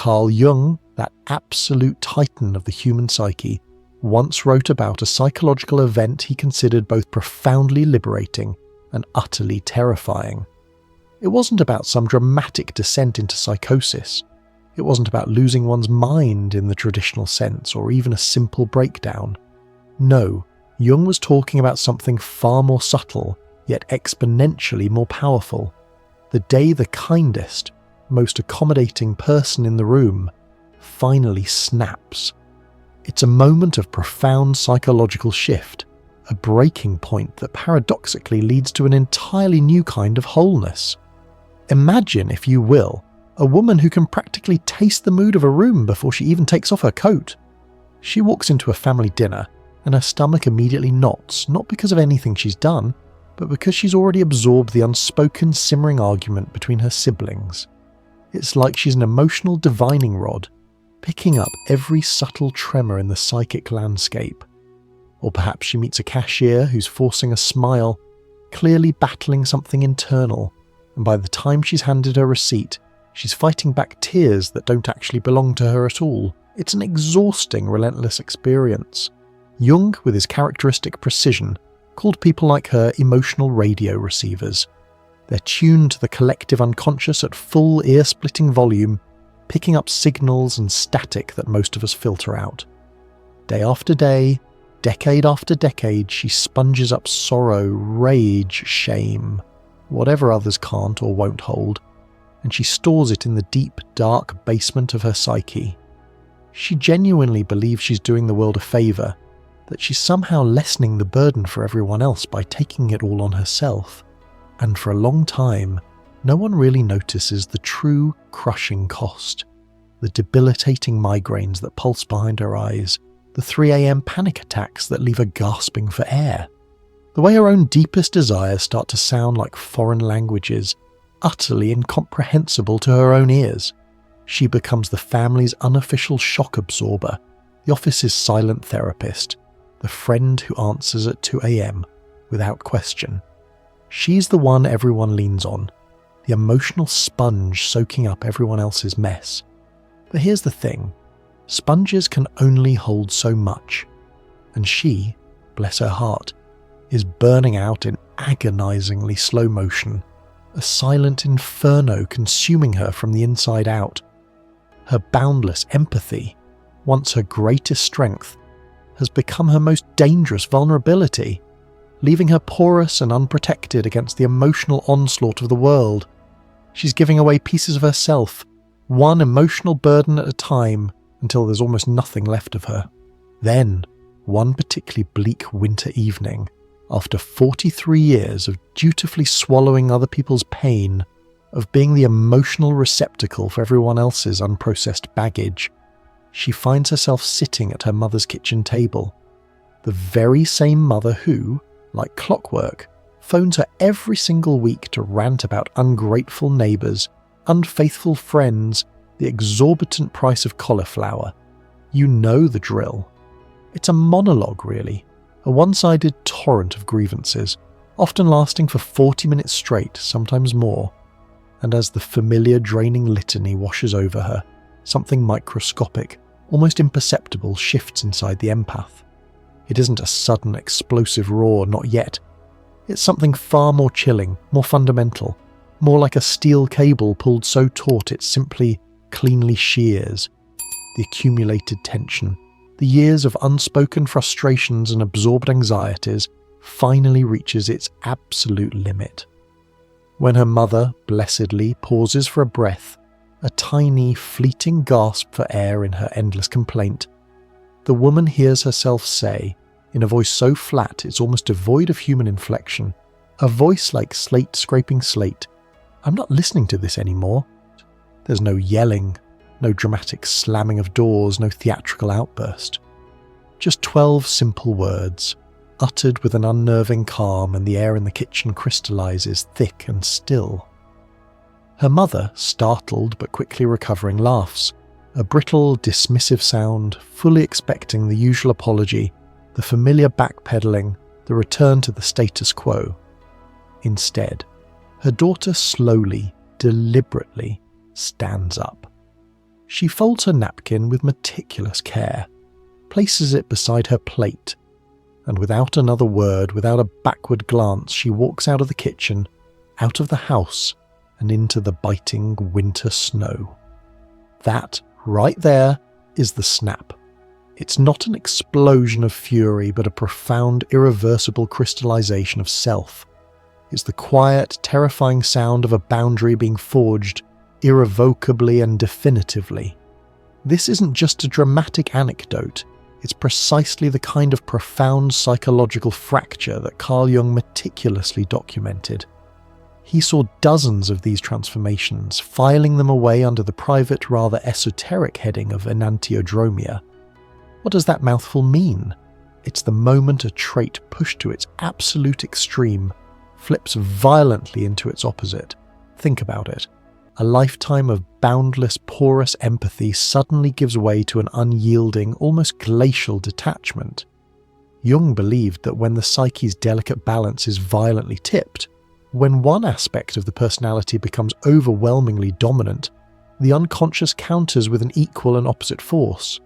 Carl Jung, that absolute titan of the human psyche, once wrote about a psychological event he considered both profoundly liberating and utterly terrifying. It wasn't about some dramatic descent into psychosis. It wasn't about losing one's mind in the traditional sense, or even a simple breakdown. No, Jung was talking about something far more subtle, yet exponentially more powerful. The day the kindest, most accommodating person in the room finally snaps. It's a moment of profound psychological shift, a breaking point that paradoxically leads to an entirely new kind of wholeness. Imagine, if you will, a woman who can practically taste the mood of a room before she even takes off her coat. She walks into a family dinner and her stomach immediately knots, not because of anything she's done, but because she's already absorbed the unspoken simmering argument between her siblings. It's like she's an emotional divining rod, picking up every subtle tremor in the psychic landscape. Or perhaps she meets a cashier who's forcing a smile, clearly battling something internal, and by the time she's handed her receipt, she's fighting back tears that don't actually belong to her at all. It's an exhausting, relentless experience. Jung, with his characteristic precision, called people like her emotional radio receivers. They're tuned to the collective unconscious at full ear-splitting volume, picking up signals and static that most of us filter out. Day after day, decade after decade, she sponges up sorrow, rage, shame, whatever others can't or won't hold, and she stores it in the deep, dark basement of her psyche. She genuinely believes she's doing the world a favour, that she's somehow lessening the burden for everyone else by taking it all on herself. And for a long time, no one really notices the true crushing cost. The debilitating migraines that pulse behind her eyes, the 3 a.m. panic attacks that leave her gasping for air. The way her own deepest desires start to sound like foreign languages, utterly incomprehensible to her own ears. She becomes the family's unofficial shock absorber, the office's silent therapist, the friend who answers at 2 a.m. without question. She's the one everyone leans on, the emotional sponge soaking up everyone else's mess. But here's the thing, sponges can only hold so much, and she, bless her heart, is burning out in agonizingly slow motion, a silent inferno consuming her from the inside out. Her boundless empathy, once her greatest strength, has become her most dangerous vulnerability, leaving her porous and unprotected against the emotional onslaught of the world. She's giving away pieces of herself, one emotional burden at a time, until there's almost nothing left of her. Then, one particularly bleak winter evening, after 43 years of dutifully swallowing other people's pain, of being the emotional receptacle for everyone else's unprocessed baggage, she finds herself sitting at her mother's kitchen table. The very same mother who, like clockwork, phones her every single week to rant about ungrateful neighbours, unfaithful friends, the exorbitant price of cauliflower. You know the drill. It's a monologue, really, a one-sided torrent of grievances, often lasting for 40 minutes straight, sometimes more. And as the familiar draining litany washes over her, something microscopic, almost imperceptible, shifts inside the empath. It isn't a sudden explosive roar, not yet. It's something far more chilling, more fundamental, more like a steel cable pulled so taut it simply cleanly shears. The accumulated tension, the years of unspoken frustrations and absorbed anxieties, finally reaches its absolute limit. When her mother, blessedly, pauses for a breath, a tiny, fleeting gasp for air in her endless complaint, the woman hears herself say, in a voice so flat it's almost devoid of human inflection, a voice like slate scraping slate, "I'm not listening to this anymore." There's no yelling, no dramatic slamming of doors, no theatrical outburst. Just 12 simple words, uttered with an unnerving calm, and the air in the kitchen crystallizes thick and still. Her mother, startled but quickly recovering, laughs, a brittle, dismissive sound, fully expecting the usual apology, the familiar backpedaling, the return to the status quo. Instead, her daughter slowly, deliberately stands up. She folds her napkin with meticulous care, places it beside her plate, and without another word, without a backward glance, she walks out of the kitchen, out of the house, and into the biting winter snow. That, right there, is the snap. It's not an explosion of fury, but a profound, irreversible crystallization of self. It's the quiet, terrifying sound of a boundary being forged irrevocably and definitively. This isn't just a dramatic anecdote. It's precisely the kind of profound psychological fracture that Carl Jung meticulously documented. He saw dozens of these transformations, filing them away under the private, rather esoteric heading of enantiodromia. What does that mouthful mean? It's the moment a trait pushed to its absolute extreme flips violently into its opposite. Think about it. A lifetime of boundless, porous empathy suddenly gives way to an unyielding, almost glacial detachment. Jung believed that when the psyche's delicate balance is violently tipped, when one aspect of the personality becomes overwhelmingly dominant, the unconscious counters with an equal and opposite force.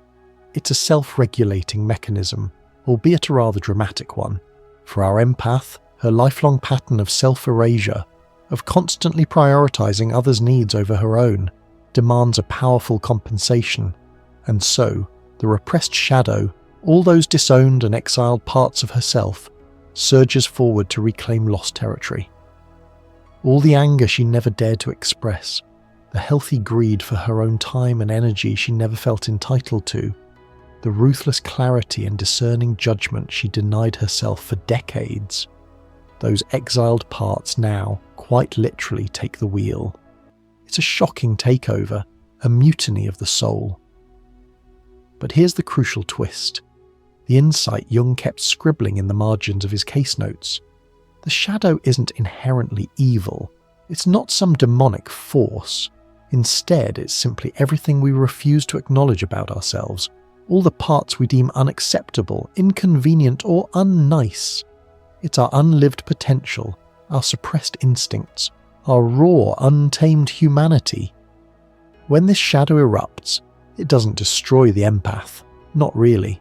It's a self-regulating mechanism, albeit a rather dramatic one. For our empath, her lifelong pattern of self-erasure, of constantly prioritizing others' needs over her own, demands a powerful compensation, and so, the repressed shadow, all those disowned and exiled parts of herself, surges forward to reclaim lost territory. All the anger she never dared to express, the healthy greed for her own time and energy she never felt entitled to, the ruthless clarity and discerning judgment she denied herself for decades, those exiled parts now, quite literally, take the wheel. It's a shocking takeover, a mutiny of the soul. But here's the crucial twist. The insight Jung kept scribbling in the margins of his case notes. The shadow isn't inherently evil. It's not some demonic force. Instead, it's simply everything we refuse to acknowledge about ourselves, all the parts we deem unacceptable, inconvenient, or unnice. It's our unlived potential, our suppressed instincts, our raw, untamed humanity. When this shadow erupts, it doesn't destroy the empath, not really.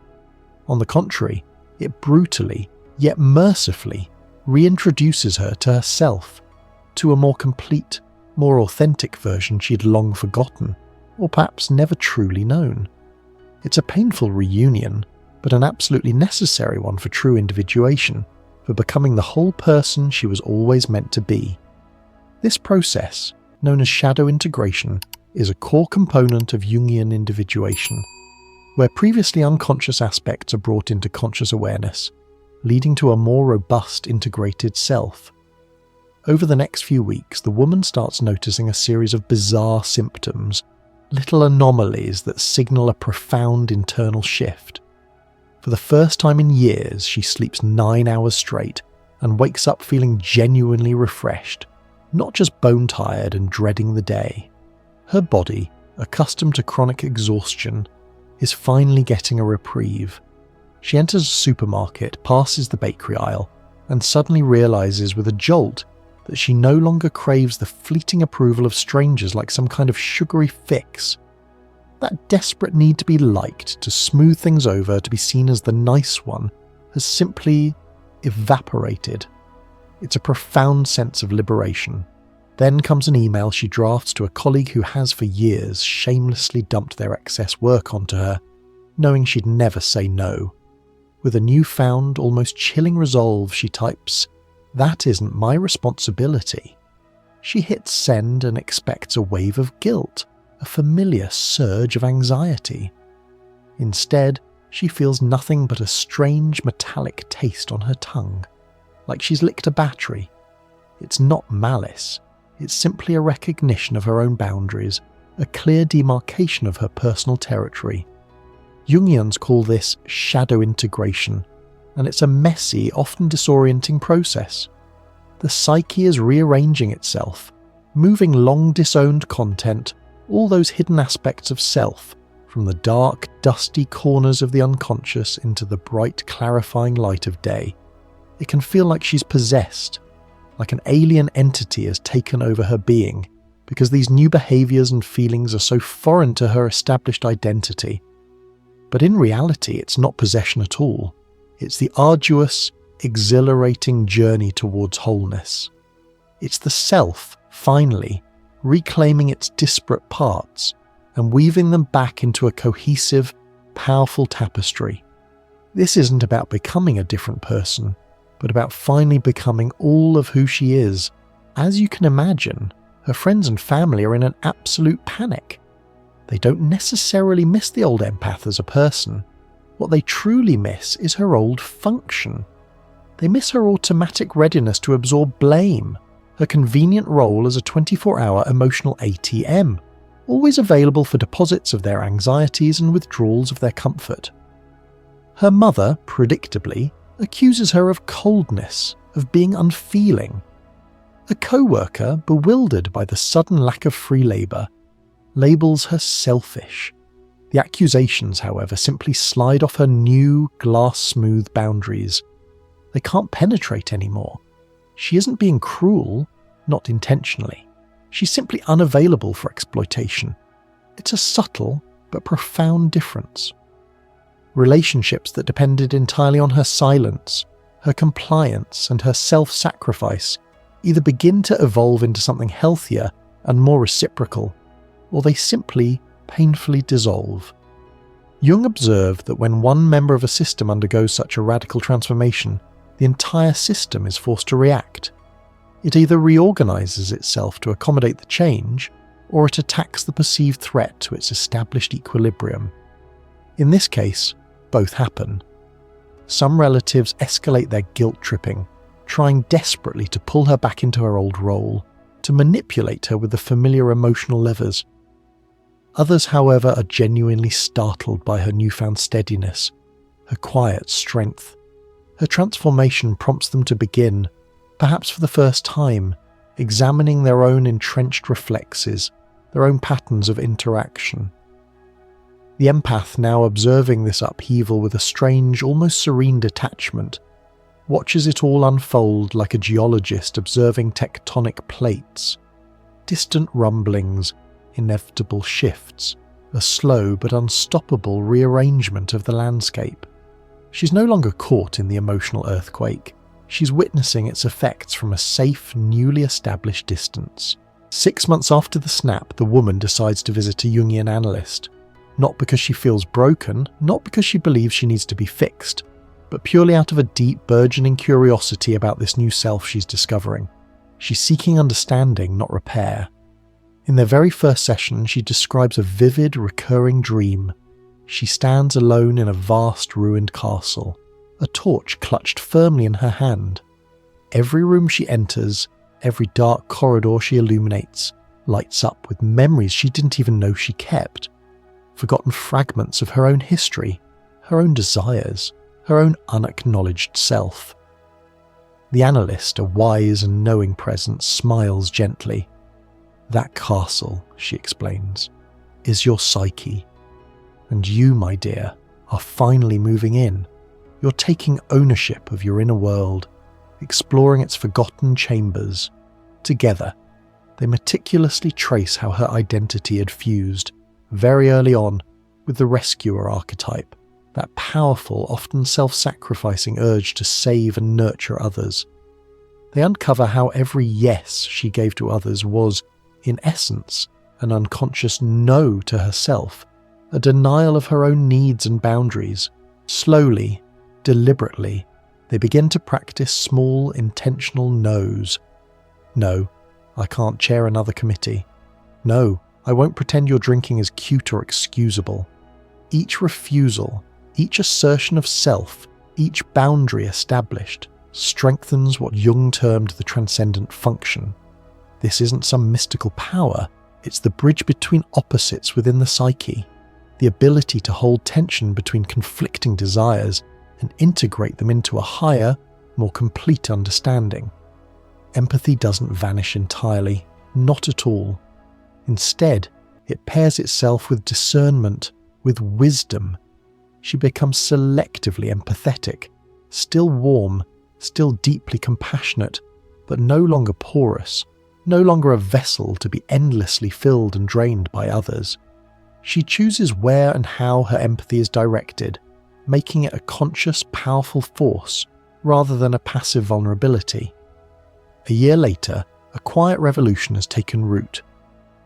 On the contrary, it brutally, yet mercifully, reintroduces her to herself, to a more complete, more authentic version she'd long forgotten, or perhaps never truly known. It's a painful reunion, but an absolutely necessary one for true individuation, for becoming the whole person she was always meant to be. This process, known as shadow integration, is a core component of Jungian individuation, where previously unconscious aspects are brought into conscious awareness, leading to a more robust, integrated self. Over the next few weeks, the woman starts noticing a series of bizarre symptoms, little anomalies that signal a profound internal shift. For the first time in years, she sleeps 9 hours straight and wakes up feeling genuinely refreshed, not just bone-tired and dreading the day. Her body, accustomed to chronic exhaustion, is finally getting a reprieve. She enters a supermarket, passes the bakery aisle, and suddenly realizes with a jolt that she no longer craves the fleeting approval of strangers like some kind of sugary fix. That desperate need to be liked, to smooth things over, to be seen as the nice one, has simply evaporated. It's a profound sense of liberation. Then comes an email she drafts to a colleague who has for years shamelessly dumped their excess work onto her, knowing she'd never say no. With a newfound, almost chilling resolve, she types, "That isn't my responsibility." She hits send and expects a wave of guilt, a familiar surge of anxiety. Instead, she feels nothing but a strange metallic taste on her tongue, like she's licked a battery. It's not malice, it's simply a recognition of her own boundaries, a clear demarcation of her personal territory. Jungians call this shadow integration, and it's a messy, often disorienting process. The psyche is rearranging itself, moving long disowned content, all those hidden aspects of self, from the dark, dusty corners of the unconscious into the bright, clarifying light of day. It can feel like she's possessed, like an alien entity has taken over her being, because these new behaviours and feelings are so foreign to her established identity. But in reality, it's not possession at all. It's the arduous, exhilarating journey towards wholeness. It's the self, finally, reclaiming its disparate parts and weaving them back into a cohesive, powerful tapestry. This isn't about becoming a different person, but about finally becoming all of who she is. As you can imagine, her friends and family are in an absolute panic. They don't necessarily miss the old empath as a person. What they truly miss is her old function. They miss her automatic readiness to absorb blame, her convenient role as a 24-hour emotional ATM, always available for deposits of their anxieties and withdrawals of their comfort. Her mother, predictably, accuses her of coldness, of being unfeeling. A co-worker, bewildered by the sudden lack of free labour, labels her selfish. The accusations, however, simply slide off her new, glass-smooth boundaries. They can't penetrate anymore. She isn't being cruel, not intentionally. She's simply unavailable for exploitation. It's a subtle but profound difference. Relationships that depended entirely on her silence, her compliance, and her self-sacrifice either begin to evolve into something healthier and more reciprocal, or they simply painfully dissolve. Jung observed that when one member of a system undergoes such a radical transformation, the entire system is forced to react. It either reorganizes itself to accommodate the change, or it attacks the perceived threat to its established equilibrium. In this case, both happen. Some relatives escalate their guilt-tripping, trying desperately to pull her back into her old role, to manipulate her with the familiar emotional levers. Others, however, are genuinely startled by her newfound steadiness, her quiet strength. Her transformation prompts them to begin, perhaps for the first time, examining their own entrenched reflexes, their own patterns of interaction. The empath, now observing this upheaval with a strange, almost serene detachment, watches it all unfold like a geologist observing tectonic plates. Distant rumblings, inevitable shifts, a slow but unstoppable rearrangement of the landscape. She's no longer caught in the emotional earthquake. She's witnessing its effects from a safe, newly established distance. 6 months after the snap, the woman decides to visit a Jungian analyst. Not because she feels broken, not because she believes she needs to be fixed, but purely out of a deep, burgeoning curiosity about this new self she's discovering. She's seeking understanding, not repair. In their very first session, she describes a vivid, recurring dream. She stands alone in a vast, ruined castle, a torch clutched firmly in her hand. Every room she enters, every dark corridor she illuminates, lights up with memories she didn't even know she kept. Forgotten fragments of her own history, her own desires, her own unacknowledged self. The analyst, a wise and knowing presence, smiles gently. "That castle," she explains, "is your psyche. And you, my dear, are finally moving in. You're taking ownership of your inner world, exploring its forgotten chambers." Together, they meticulously trace how her identity had fused, very early on, with the rescuer archetype, that powerful, often self-sacrificing urge to save and nurture others. They uncover how every yes she gave to others was, in essence, an unconscious no to herself, a denial of her own needs and boundaries. Slowly, deliberately, they begin to practice small, intentional no's. "No, I can't chair another committee. No, I won't pretend your drinking is cute or excusable." Each refusal, each assertion of self, each boundary established, strengthens what Jung termed the transcendent function. This isn't some mystical power, it's the bridge between opposites within the psyche, the ability to hold tension between conflicting desires and integrate them into a higher, more complete understanding. Empathy doesn't vanish entirely, not at all. Instead, it pairs itself with discernment, with wisdom. She becomes selectively empathetic, still warm, still deeply compassionate, but no longer porous, no longer a vessel to be endlessly filled and drained by others. She chooses where and how her empathy is directed, making it a conscious, powerful force rather than a passive vulnerability. A year later, a quiet revolution has taken root.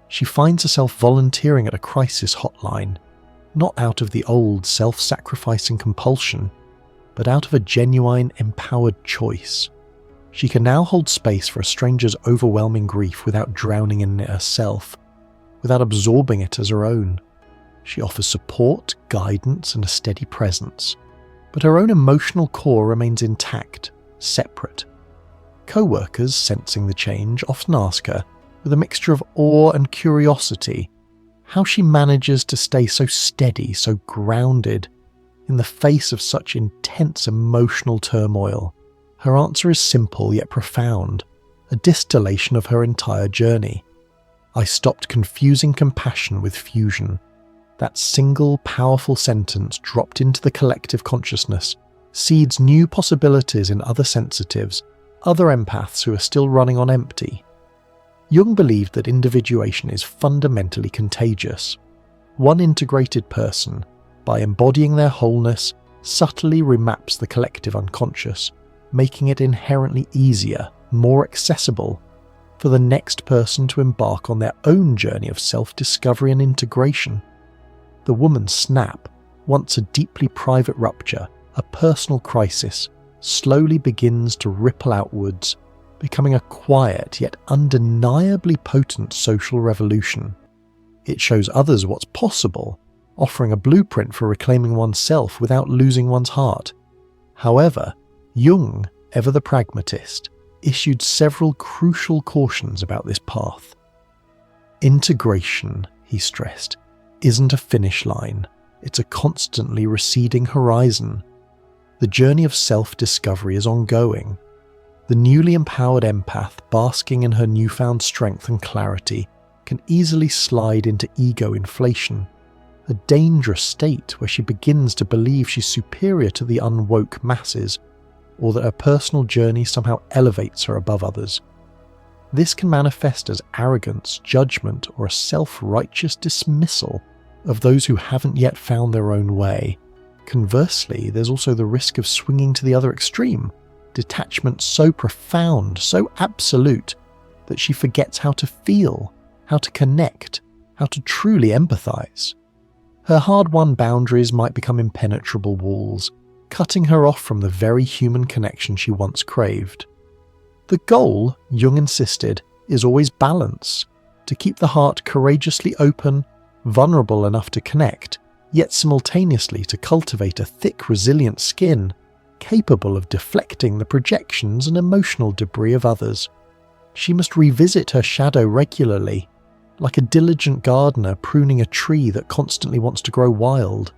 She finds herself volunteering at a crisis hotline, not out of the old self-sacrificing compulsion, but out of a genuine, empowered choice. She can now hold space for a stranger's overwhelming grief without drowning in it herself, without absorbing it as her own. She offers support, guidance, and a steady presence, but her own emotional core remains intact, separate. Co-workers, sensing the change, often ask her, with a mixture of awe and curiosity, how she manages to stay so steady, so grounded, in the face of such intense emotional turmoil. Her answer is simple yet profound, a distillation of her entire journey. I stopped confusing compassion with fusion. That single, powerful sentence dropped into the collective consciousness seeds new possibilities in other sensitives, other empaths who are still running on empty. Jung believed that individuation is fundamentally contagious. One integrated person, by embodying their wholeness, subtly remaps the collective unconscious, making it inherently easier, more accessible, for the next person to embark on their own journey of self-discovery and integration. The woman's snap, once a deeply private rupture, a personal crisis, slowly begins to ripple outwards, becoming a quiet yet undeniably potent social revolution. It shows others what's possible, offering a blueprint for reclaiming oneself without losing one's heart. However, Jung, ever the pragmatist, issued several crucial cautions about this path. Integration, he stressed, isn't a finish line, it's a constantly receding horizon. The journey of self-discovery is ongoing. The newly empowered empath, basking in her newfound strength and clarity, can easily slide into ego inflation, a dangerous state where she begins to believe she's superior to the unwoke masses, or that her personal journey somehow elevates her above others. This can manifest as arrogance, judgment, or a self-righteous dismissal of those who haven't yet found their own way. Conversely, there's also the risk of swinging to the other extreme, detachment so profound, so absolute, that she forgets how to feel, how to connect, how to truly empathize. Her hard-won boundaries might become impenetrable walls, cutting her off from the very human connection she once craved. The goal, Jung insisted, is always balance, to keep the heart courageously open, vulnerable enough to connect, yet simultaneously to cultivate a thick, resilient skin, capable of deflecting the projections and emotional debris of others. She must revisit her shadow regularly, like a diligent gardener pruning a tree that constantly wants to grow wild.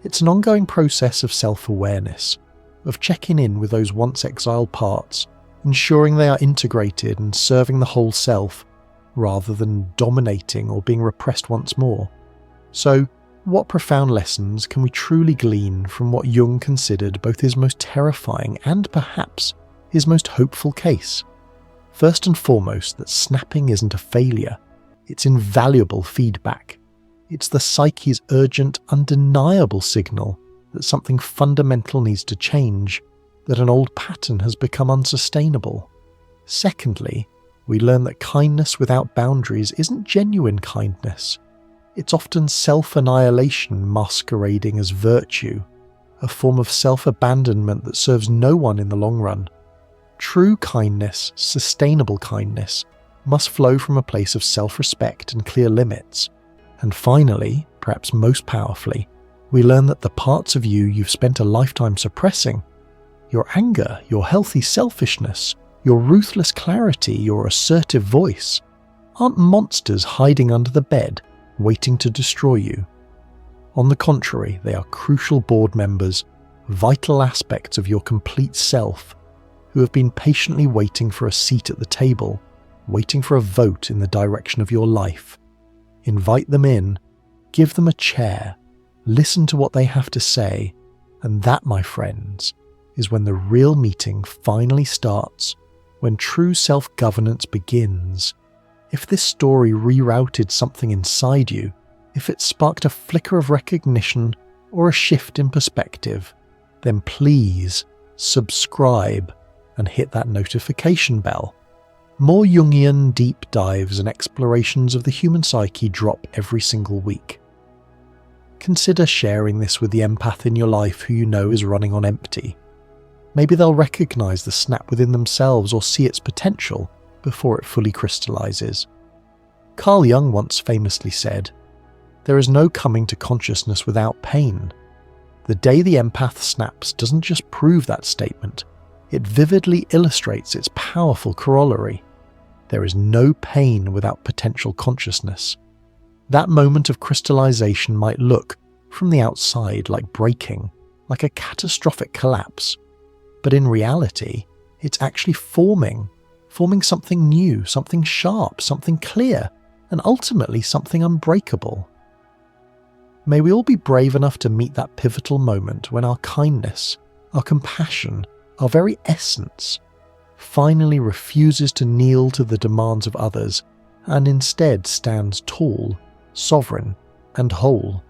It's an ongoing process of self-awareness, of checking in with those once exiled parts, ensuring they are integrated and serving the whole self, rather than dominating or being repressed once more. So, what profound lessons can we truly glean from what Jung considered both his most terrifying and perhaps his most hopeful case? First and foremost, that snapping isn't a failure. It's invaluable feedback. It's the psyche's urgent, undeniable signal that something fundamental needs to change, that an old pattern has become unsustainable. Secondly, we learn that kindness without boundaries isn't genuine kindness. It's often self-annihilation masquerading as virtue, a form of self-abandonment that serves no one in the long run. True kindness, sustainable kindness, must flow from a place of self-respect and clear limits. And finally, perhaps most powerfully, we learn that the parts of you you've spent a lifetime suppressing, your anger, your healthy selfishness, your ruthless clarity, your assertive voice, aren't monsters hiding under the bed, waiting to destroy you. On the contrary, they are crucial board members, vital aspects of your complete self, who have been patiently waiting for a seat at the table, waiting for a vote in the direction of your life. Invite them in, give them a chair, listen to what they have to say, and that, my friends, is when the real meeting finally starts, when true self-governance begins. If this story rerouted something inside you, if it sparked a flicker of recognition or a shift in perspective, then please subscribe and hit that notification bell. More Jungian deep dives and explorations of the human psyche drop every single week. Consider sharing this with the empath in your life who you know is running on empty. Maybe they'll recognize the snap within themselves or see its potential before it fully crystallizes. Carl Jung once famously said, "There is no coming to consciousness without pain." The day the empath snaps doesn't just prove that statement, it vividly illustrates its powerful corollary. There is no pain without potential consciousness. That moment of crystallization might look, from the outside, like breaking, like a catastrophic collapse. But in reality, it's actually forming something new, something sharp, something clear, and ultimately something unbreakable. May we all be brave enough to meet that pivotal moment when our kindness, our compassion, our very essence, finally refuses to kneel to the demands of others and instead stands tall, sovereign, and whole.